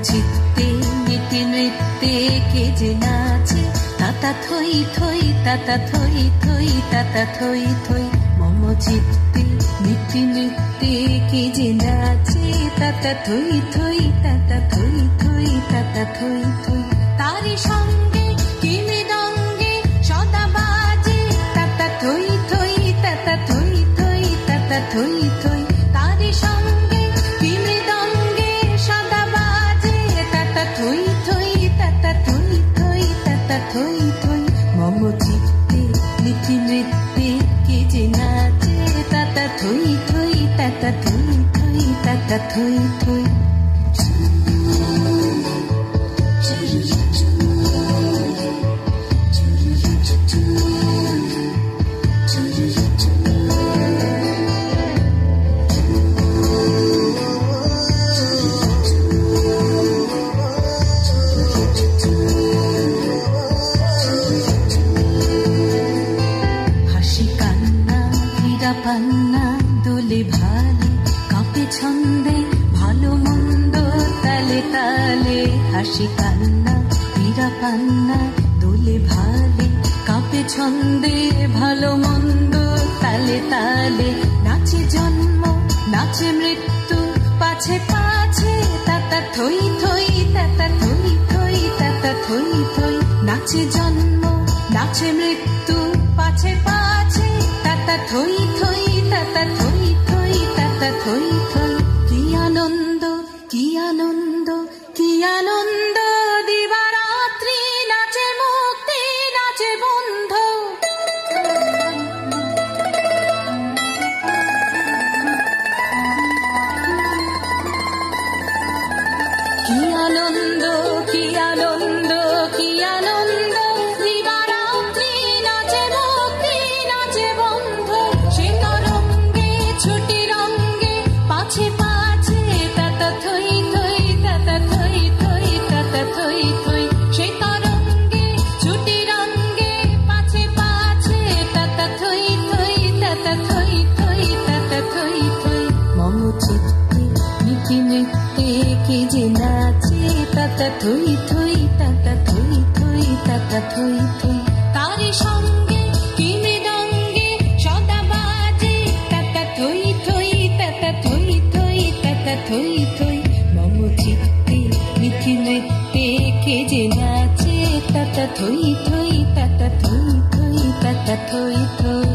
চিত্তে নীতি নৃত্যে কে যে নাচে, তাতা থই থই তাতা থই থই তাতা থই থই। মম চিত্তে নীতি নৃত্যে কে যে নাচে, তাতা থই থই তাতা থই থই তাতা থই থই। তারি সঙ্গে কি মৃদঙ্গে সদা বাজে, তাতা থই থই তাতা থই থই তাতা থই থই। তারি সঙ্গে কি মৃদঙ্গে সদা বাজে, তাতা থই থই তাতা থই থই তাতা থই থই। মম চিত্তে নীতি নৃত্যে কে যে নাচে, তাতা থই থই তাতা থই থই তাতা থই থই। পান্না দোলে ভালে কাঁপে ছন্দে ভালো মন্দ তালে তালে। হাসি কান্না হীরা পান্না দোলে ভালে কাঁপে ছন্দে ভালো মন্দ তালে তালে। নাচে জন্ম নাচে মৃত্যু পাছে পাছে, তাতা থই থই তাতা থই থই তাতা থই থই। নাচে জন্ম নাচে মৃত্যু পাছে পাছে, তাতা থই থই তাতা থই থই তাতা থই থই। কি আনন্দ কি আনন্দ কি আনন্দ, দিবারাত্রি নাচে মুক্তি নাচে বন্ধ। কি আনন্দ কি আনন্দ কি আনন্দ, দিবারাত্রি নাচে মুক্তি নাচে বন্ধ। সে তরঙ্গে ছুটি রঙ্গে পাছে পাছে, তাতা থই থই তাতা থই থই তাতা থই থই। সে তরঙ্গে ছুটি রঙ্গে পাছে পাছে, তাতা থই থই তাতা থই থই তাতা থই থই। মম চিত্তে নীতি নৃত্যে কে যে নাচে, তাতা থই থই তাতা থই থই তাতা থই থই। তারি সঙ্গে কি মৃদঙ্গে সদা বাজে, তাতা থই থই তাতা থই থই তাতা থই থই। মম চিত্তে নীতি নৃত্যে কে যে নাচে, তাতা থই থই তাতা থই থই তাতা থই থই।